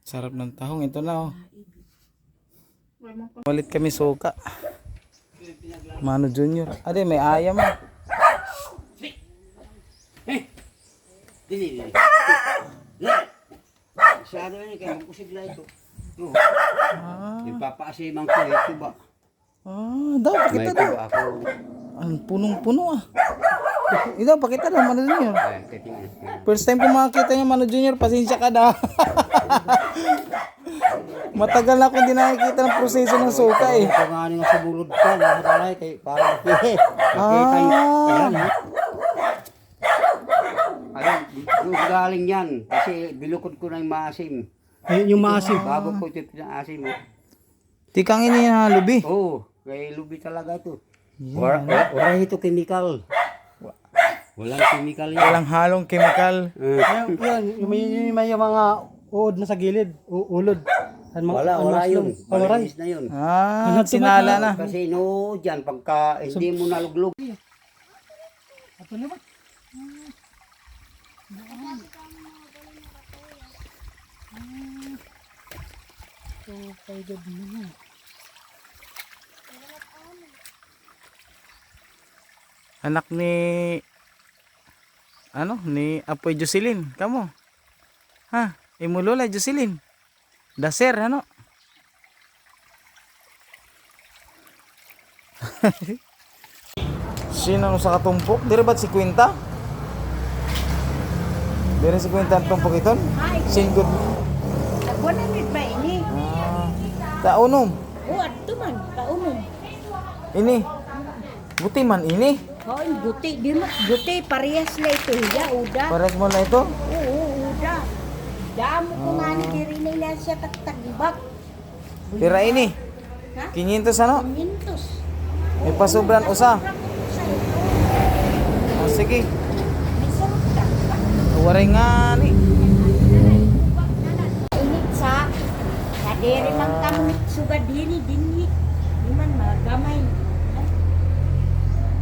Sarap ng tahong. Ito na oh. Walit kami suka. Mano Junior. Ade may ayam ah. Dili. Masyado na kaya magkusigla ito. Ipapaasiman ko ito ba? Daw pakita daw. Ang punong-puno ah. Ito pakita daw Mano Junior. First time ko makakita niya Mano Junior, pasensya ka daw. Matagal na akong hindi nakikita ng proseso ng suka eh. Ito nga nga sa bulod ka, nakasalay kay para makita yan ha. Ayun, yung galing yan. Kasi bilukod ko na yung maasim. Ayun yung maasim. Bago ko ito pinaasim mo. Tikang ini na lubi. Oo, kay lubi talaga ito. Wala ito chemical. Walang chemical yan. Walang halong chemical. Yan, yung may mga uod na sa gilid, ulod. Wala yun. Malinis na yun. Sinala na. Kasi no, dyan, pagka hindi mo naluglog. Ato na ba? So, pagod na. Anak ni ni Apoy Jocelyn, kamo. Ha, imulula Jocelyn. Daser ano? Sino sa katumpok? Dire ba't si Quinta? Dire si Quinta ang tumpok iton? Singgod. Nagwanamit ba ini? Kaunom. Adto man, kaunom. Ini. Buti man ini. Hoy, guti, di mas guti, parehas na ito, hiya, uda. Pares mo na ito? Oo, uda. Damo ko nga ni dirinay na siya tagbak. Pira ini. Ha? 500 ano? 500. May pasobran usa. Sige. Bisarap ka. Waray nga ni. Init sa dere man kami sugad dinhi. Di man magamay.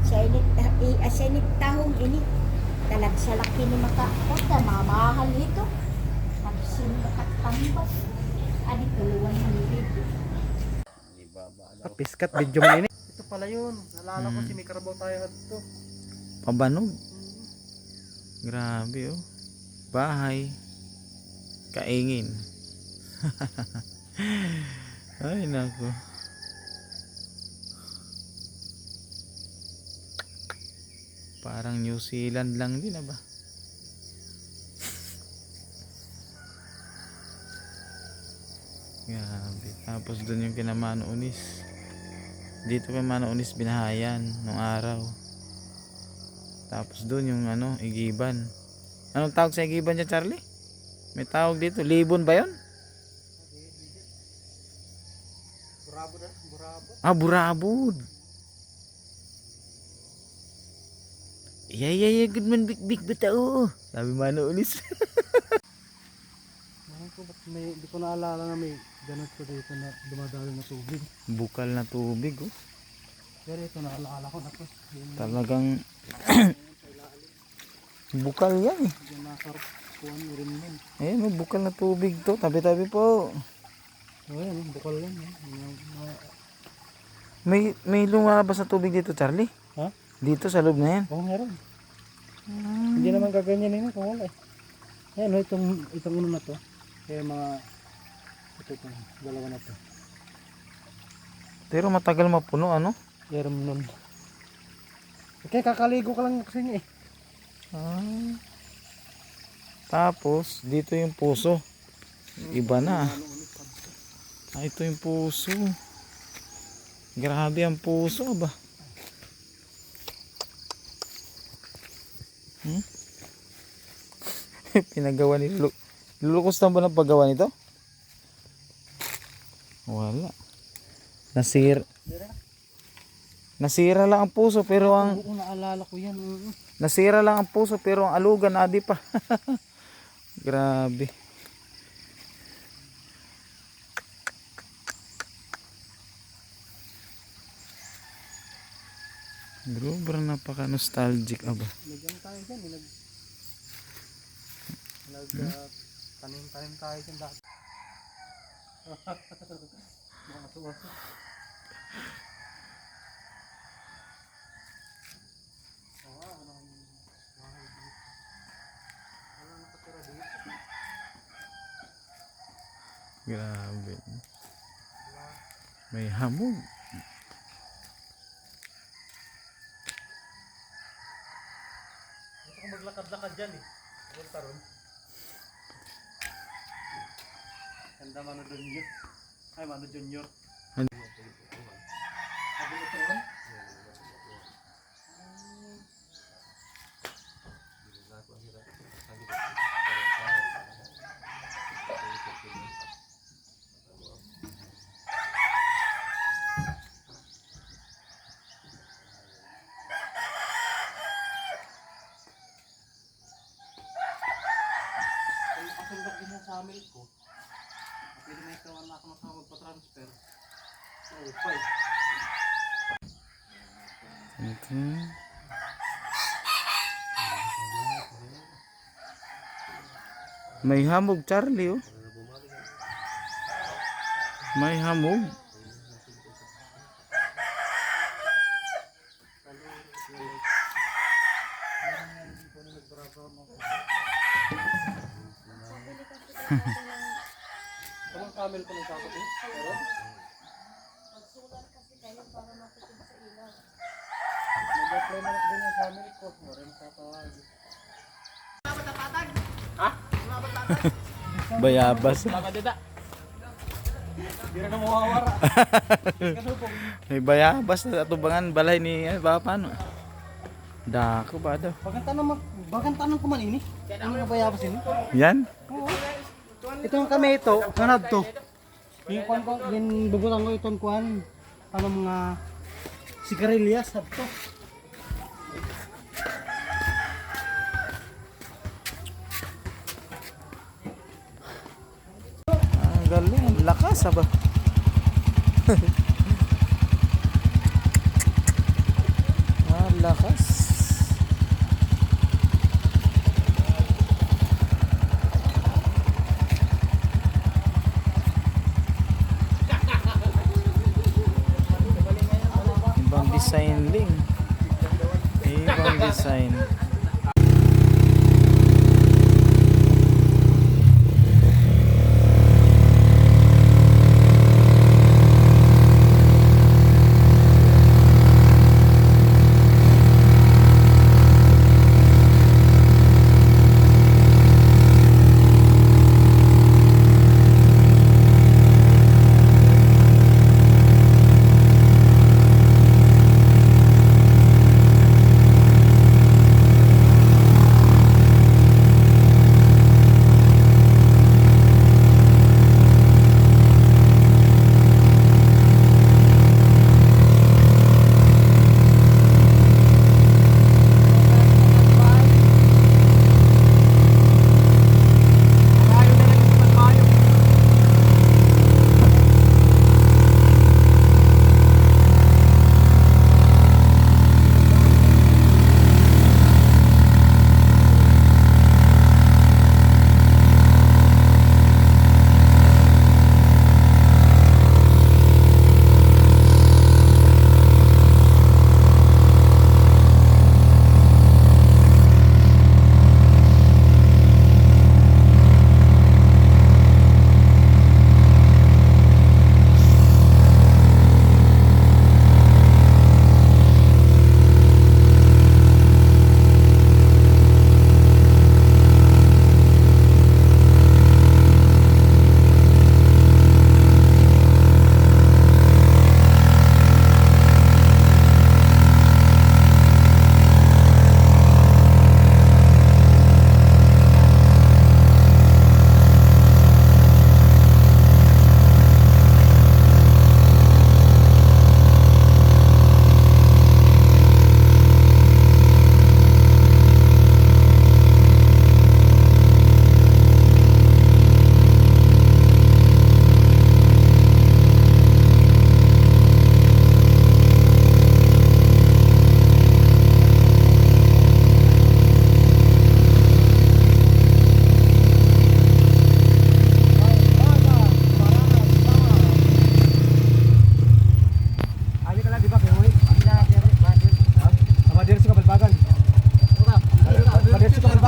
Sa init tahong ini. Talag sa laki ni makakota, mamahal ito. Magsimbakatambas. Adi kuluwan ng video. Piskat video mo ini. Ito pala yun. Nalala ko si may karabaw tayo ito. Pabanog. Grabe oh. Bahay. Kaingin. Ay nako. Parang New Zealand lang din ba? Grabe. Tapos doon yung kina Mano Unis. Dito kay Mano Unis binahayan nung araw. Tapos doon yung Igiban. Anong tawag sa Igiban niya, Charlie? May tawag dito. Libon ba yun? Burabod. Yeah, good man, big batao. Sabi Mano Unis. Hindi ko naalala na may ganun ko dito na dumadalo na tubig. Bukal na tubig, oh. Pero ito naalala ko na to. Talagang bukal yan eh. Yung nasarap kuhan rin yun. Ayun, oh, bukal na tubig to. Tabi-tabi po. Ayan, bukal yan. May lumabas na tubig dito, Charlie? Ha? Dito sa loob na yan. Oo, meron. Hindi naman gaganyan yun kung wala eh. Ayan, itong uno na to. Kaya itong dalawa na to. Pero matagal mapuno, ano? Meron nun. Okay, kakaligo ka lang kasi niya eh. Tapos, dito yung puso. Iba na. Ito yung puso. Grabe ang puso ba? Pinagawa ni Lulukos na ba ng paggawa nito? Wala. Nasira lang ang puso pero ang Oo, naalala ko yan. nasira lang ang puso pero ang alugan adi pa. Grabe. Bro, bro, napaka-nostalgic aba. Nag-ano tayo dyan, tanim-tanim tayo dyan dati. Mga aso-aso. Grabe. May hamog. Gusto ko maglakad-lakad dyan eh. Punta ron. Ganda Mano Junior. Ay, Mano Junior. Ano? Sabi ito ron? Kung kasundak din yung sa amin ko, pwede may kawan na ako na magpa-transfer. Upay. Ito. May hamog, Charlie, oh. May hamog. Anong camel ko nagkakot eh? Pero? Nag-apply na din yung family ko. Maraming tatawag. Bayabas. Hindi na mawawara. May bayabas na atubangan balay ni Papa, no? Dako ba daw? Bagang tanong ko man ini. Ano nga bayabas ini? Yan? Oo. Ito yung kami ito, kanad to. Yung kuwan ko, yung bubutan ko itong kuwan. Ano mga sigarilyas, sad to. Ang galing, ang lakas aba. Lakas. Ibang design din. Ibang design.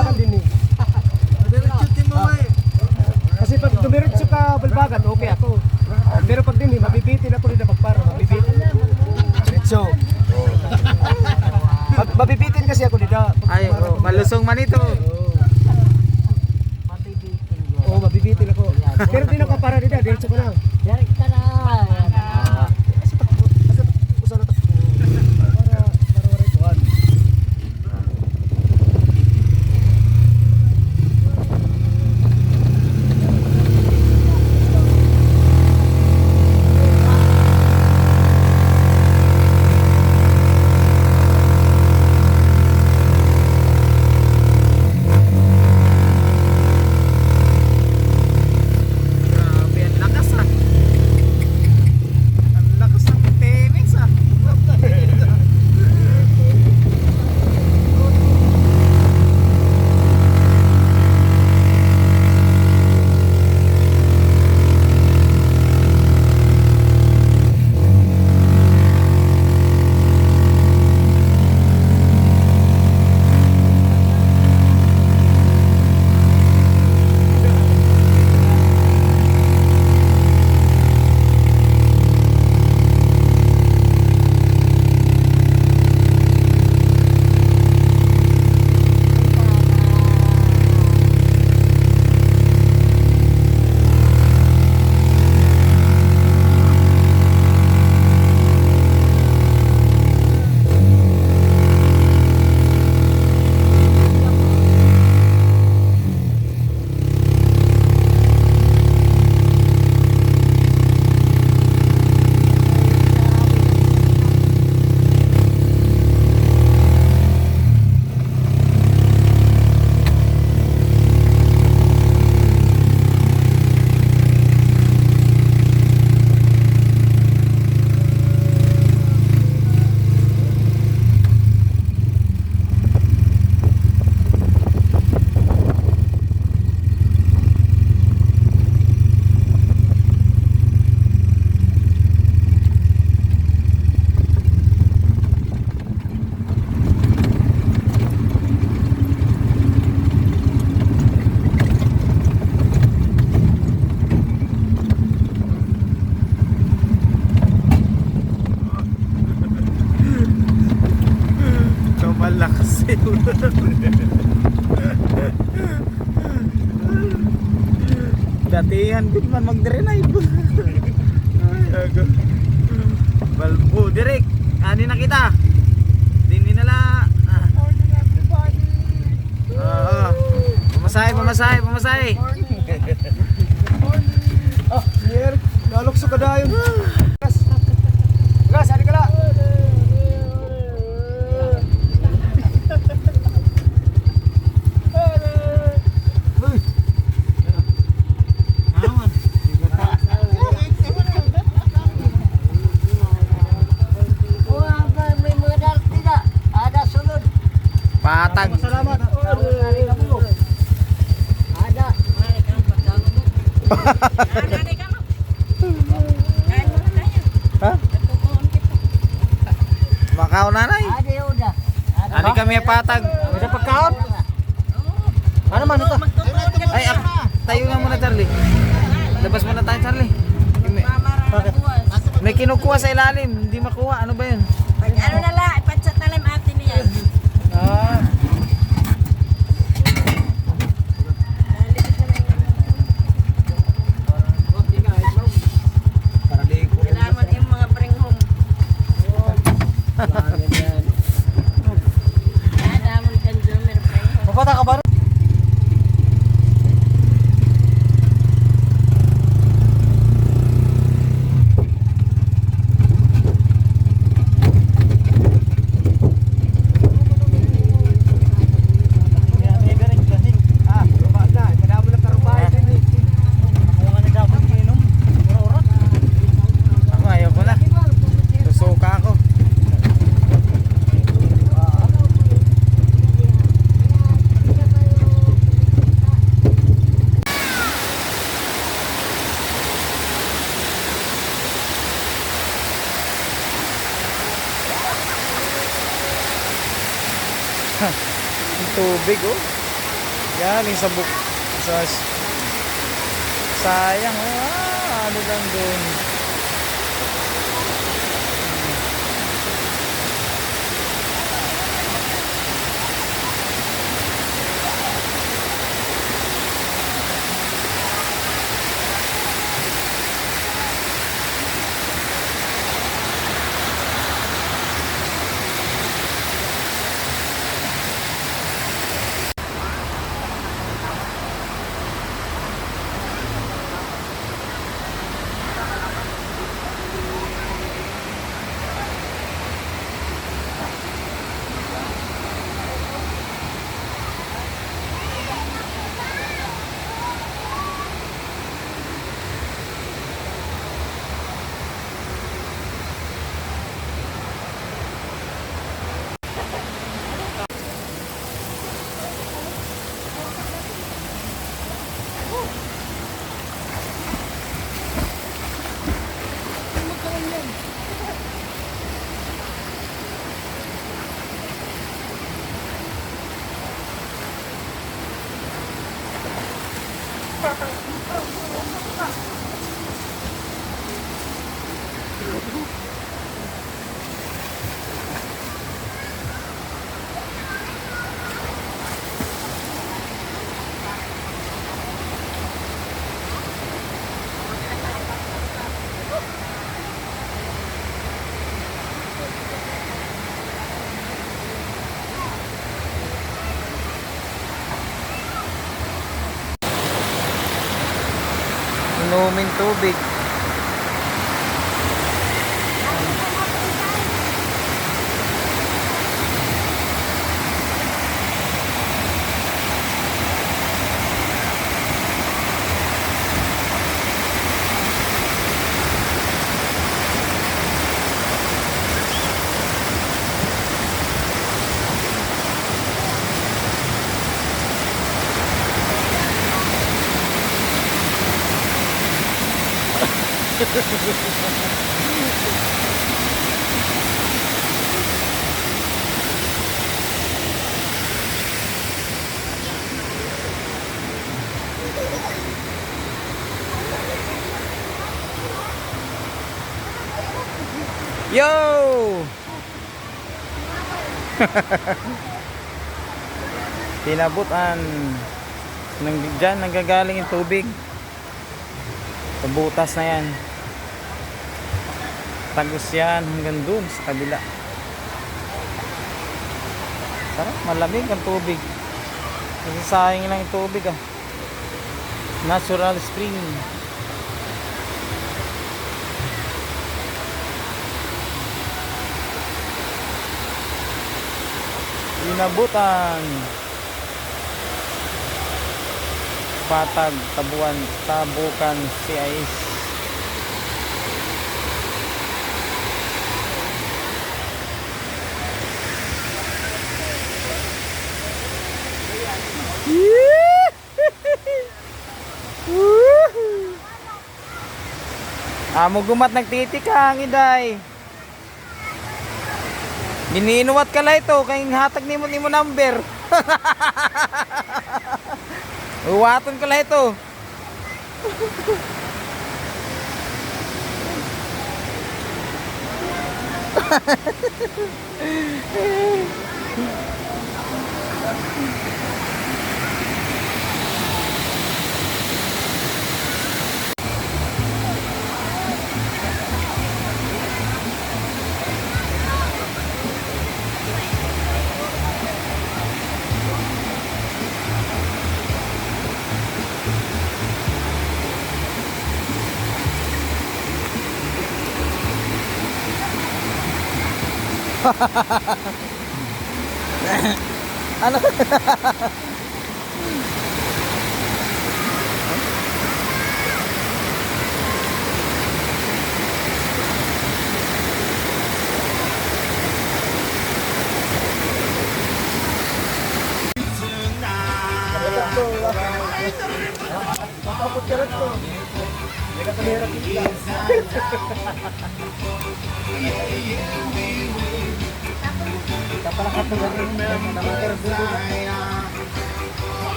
balbagan din eh. Kasi pag dumiretso ka balbagan, okay ako. Pero pag din eh, mabibitin ako nila pagparo, mabibitin. Diretso. Mabibitin kasi ako nila. Ay, malusong man ito. Oo, mabibitin ako. Pero di na para nila, diretso ko na. Direct ka na. Grabe, ang lakas ah. Ang lakas ng TMX ah. Ikaw malakas eh. Datihan din man mag-drive. Ay, aga. Balbo, direk. Ani na kita. Dini na la. Pamasahe, pamasahe, pamasahe. Ah, Nier, nalukso ka dayon. Gas. Gas, hari ka la. May modal tidak. Ada sulod. Patag. Salamat. Ada. Ha? Makaw nanay. Ada ya udah. Ani kami patag. Ada pagkaon? Ano man ito? Ay, tayo nga muna Charlie. Labas muna tayo Charlie. May kinukuha sa ilalim, hindi makuha. Ano ba yun? Ano na la, ipansat na lang atin niya. Ah. Kailangan yung mga bring home. Kailangan consumer bring home. Mapata ka ba? Ako ayaw ko na. Susuka ako. Ang tubig oh. Galing sa sa sayang. Ano lang doon. Inuming tubig. Yo! Tinabutan ng dyan nanggagaling yung tubig sa butas na yan, tagos yan hanggang dun sa kabila. Sarap, malamig ang tubig kasi sayang lang yung tubig natural spring. Inabutan Patag, Tabukan, CIS. Amo gumat nagtitik ang iday. Giniinuwat ka la ito, kay hatag nimo number. Uwaton ka la ito. Ano?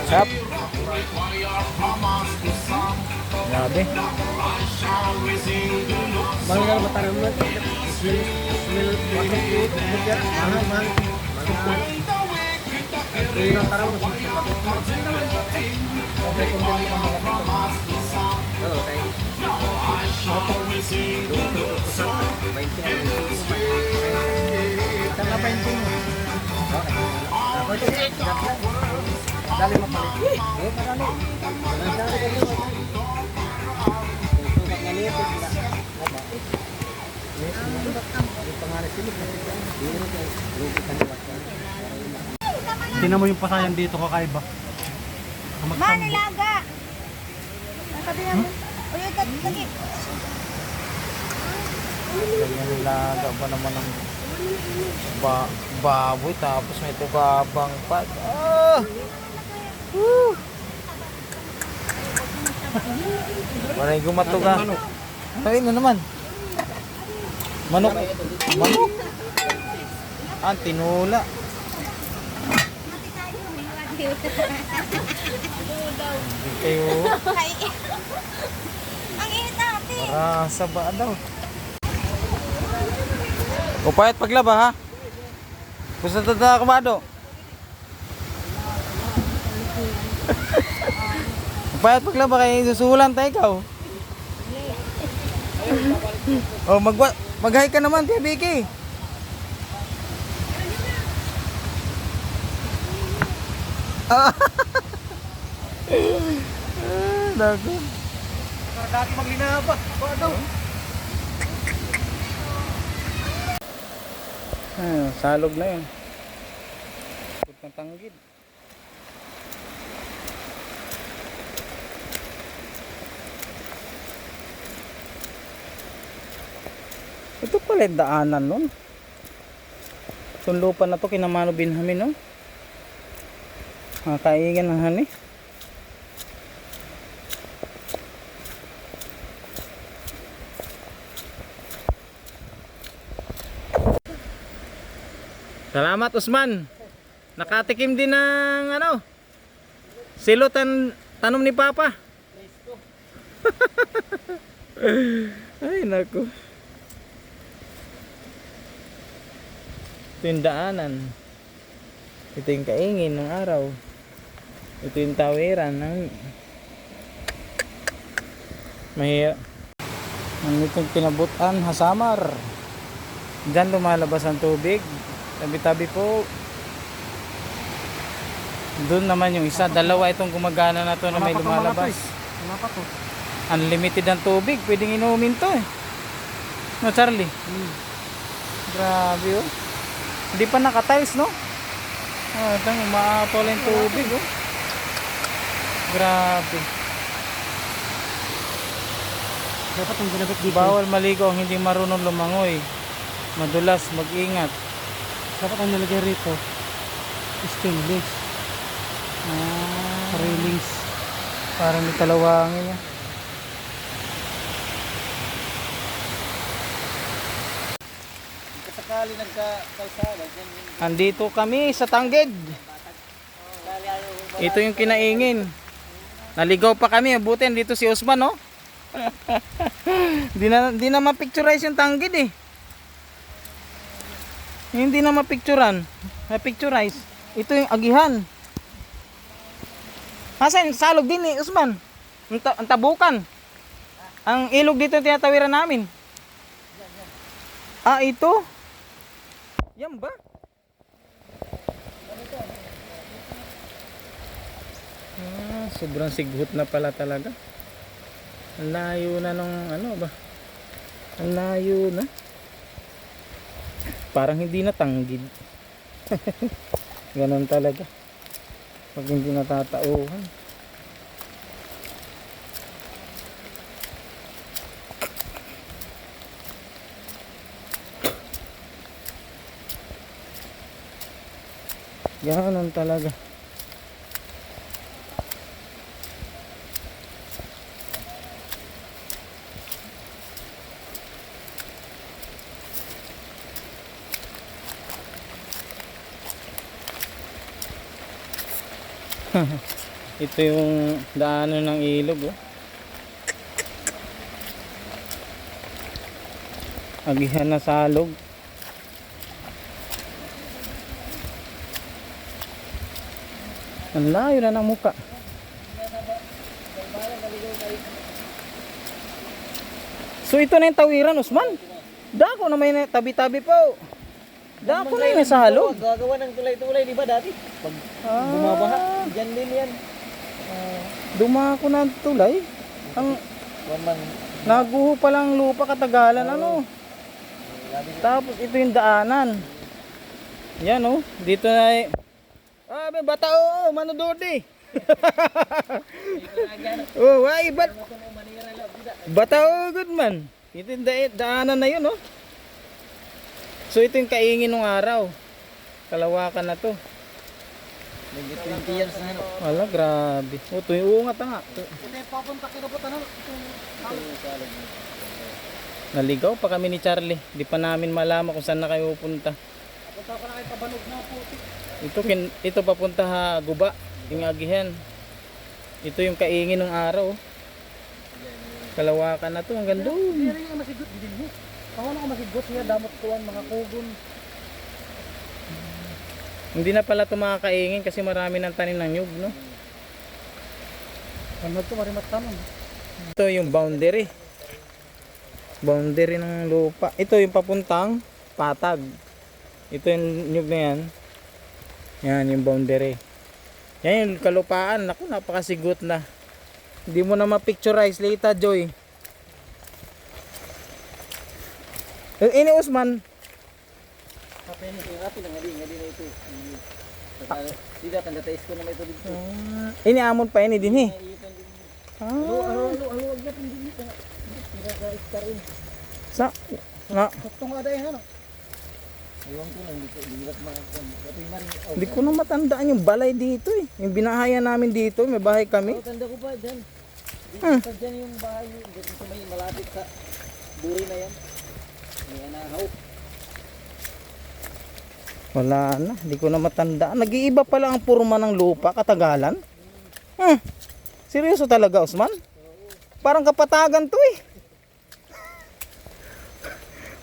Sarap. Grabe. Mahal mataram mo. Smell water cake. Mahal, mahal. Mahal. Taram mo. Okay, kung dali ka Hello, tayo. Tama pa yung okay. Dali mo palit. Eh, marami. Dali ka dito. Sukat na nito sila. Tingnan mo yung pasayan dito kakaiba. Manilaga. Sabi niya mo. Uy, tagi. Nilaga ba naman ng baboy tapos may tugabang pa. Ah! Woo! Maray gumatuga. Ay, ano naman? Manok. Manok. Ah, tinula. Kayo. Ang init natin. Rasa ba daw? Upayat paglaba ha. Gusto tata kumado. Upayat paglaba kay susulan tayo ikaw. Oh, maghay ka naman, Tia Vicky. Ah. Dako. Dati maglinaba. Ano? Salog na yun. Putang tanggid. Ito pala yung daanan nun. Itong lupa na to kinamano binhamin no. Kaingan na hani. Salamat Usman. Nakatikim din ng ano? Silutan tanom ni Papa. Ay naku. Ito yung daanan. Ito yung kaingin ng araw. Ito yung tawiran ng mahirap. Ang itong pinabutan, Hasamar. Diyan lumalabas ang tubig. Tabi-tabi po. Doon naman yung isa. Dalawa itong gumagana na to na may lumalabas. Unlimited ang tubig. Pwedeng inumin to eh. No, Charlie? Grabe oh. Hindi pa naka-tiles no? Ito umaapaw lang tubig oh. Grabe. Dapat ang ginabit dito. Bawal maligo ang hindi marunong lumangoy. Madulas, mag-ingat. Dapat ang nilagay rito. Stainless. Railings. Parang may talawangin niya. Sakali nagka-kalsada. Andito kami sa Tanggid. Ito yung kinaingin. Naligaw pa kami. Buti dito si Usman, no? Di na ma-picturize yung Tanggid eh. Hindi na ma-picturean. Ma-picturize. Ito yung agihan. Asan? Salog din eh, Usman. Ang tabukan. Ang ilog dito tinatawiran namin. Ah, ito? Yan ba? Sobrang sighot na pala talaga. Ang layo na nung ano ba? Ang layo na. Parang hindi na Tanggid. Ganon talaga. Pag hindi natatauhan. Ganon talaga. Ito yung daanan ng ilog, oh. Agihan na salog. Ang layo na ng muka. So ito na yung tawiran, Usman. Dako na may tabi-tabi po. Dako na yung salog. Gagawa ng tulay-tulay, di ba dati? Pag bumabaha, dyan din yan. Dumako na ang tulay. Ang Waman, naguho pa lang lupa katagalan, ano. Tapos ito yung daanan. Yan, oh. Dito na may bata, oh, manododi. Oh, why, bata, oh, good man. Ito yung daanan na yun, oh. So ito yung kaingin ng araw. Kalawakan na to. 20 years na, no? Wala, grabe. Oh, ito yung uungat nga. Ito yung papunta kinabot, ano? Naligaw pa kami ni Charlie. Di pa namin malaman kung saan na kayo pupunta. Punta pa na kayo pabalog na puti. Ito papunta ha, Guba, yung Agihan. Ito yung kaingin ng araw. Kalawakan na to, hanggang doon. Pero yung masigot din mo. Ako na masigot niya, damot kuwan, mga kugon. Hindi na pala ito mga kaingin kasi marami ng tanim ng nyug, no? Ano ito, marimat tanong. Ito yung boundary. Boundary ng lupa. Ito yung papuntang Patag. Ito yung nyug na yan. Yan yung boundary. Yan yung kalupaan. Naku, napakasigot na. Hindi mo na ma-picturize later, Joy. Ini Usman. Kapay nito, yung atin, nga din na ito. Tidak, tanda-tais ko na may ito dito. Ini amon pa ini din eh. Ano, wag na pindi dito. Tira sa istar yun. Sa nga Sakto nga dahil, ano? Ewan ko lang, hindi ko makakon. Ito yung maring, hindi ko na matandaan yung balay dito eh. Yung binahayan namin dito, may bahay kami. tanda ko pa dyan. Dito dyan yung bahay, dito sa may malapit sa buri na yan. May anahaw. Wala na, hindi ko na matandaan. Nag-iiba pala ang purma ng lupa, katagalan. Seryoso talaga, Usman? Parang kapatagan to eh.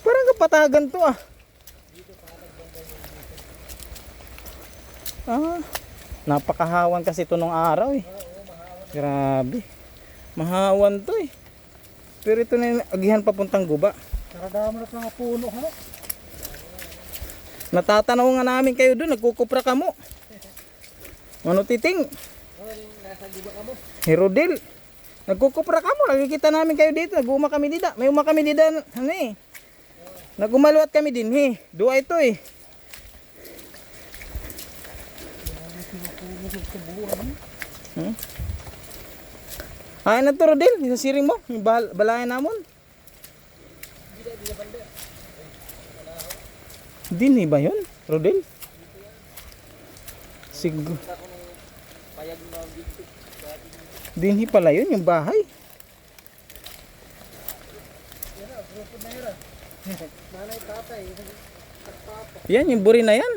Parang kapatagan to ah. Napakahawan kasi ito nung araw eh. Grabe. Mahawan to eh. Pero ito na yung Agihan papuntang Guba. Karadama na sa mga puno, ha? Natatanaw nga namin kayo doon, nagkukupra ka mo. Ano titing? Nasa Guba ka mo? Herodil. Nagkukupra ka mo, nakikita namin kayo dito, naguma kami dida. May uma kami dida, ano eh. Nagumaluat kami din eh. Dua ito eh. Ay na to Rodel, isa siring mo, yung balayan namon. Dini ba yun, Rodel? Siguro. Dinhi pala yun, yung bahay. Yan, yung buri na yan.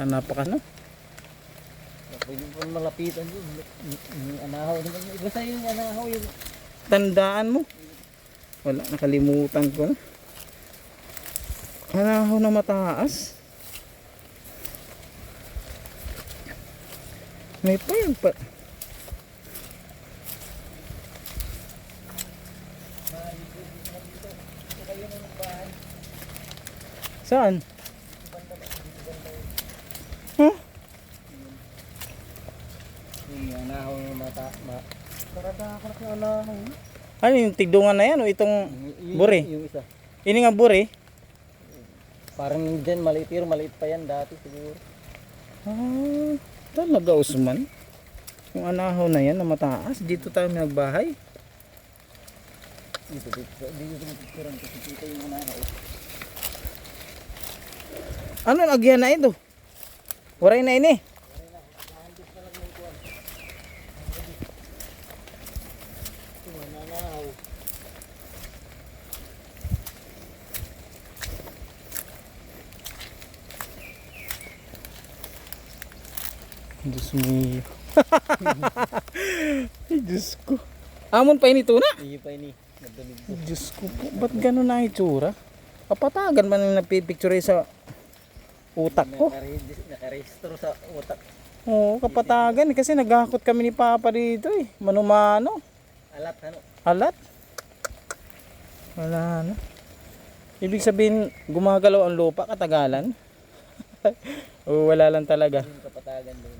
Napaka no? Pwede po malapitan yun. Yung anahaw. Basta yung anahaw yung... Tandaan mo. Wala, nakalimutan ko na. Anahaw na mataas. May pa yun pa. Saan? Huh? Yung anahaw yung mata... Karada ako na yung anahaw. Ano yung tigdungan na yan o itong buri? Yung isa. Ini nga buri? Parang dyan maliit pero maliit pa yan dati siguro. Talaga Usman. Yung anahaw na yan na mataas. Dito tayo nagbahay. Dito yung picturean kasi kita yung anahaw. Ano agyan na ito? Waray na ini. Diyos mo. Ay, Diyos ko. Amon pa ini na. Iyi pa ini. Nagdamig ko. Diyos ko po. Ba't gano'n na itsura? Kapatagan man yung napipicture sa utak ko. Nakarehistro sa utak. Oo, kapatagan. Kasi naghakot kami ni Papa dito eh. Mano-mano. Alat ano? Alat. Wala na. Ibig sabihin, gumagalaw ang lupa katagalan. O wala lang talaga. Yung kapatagan doon.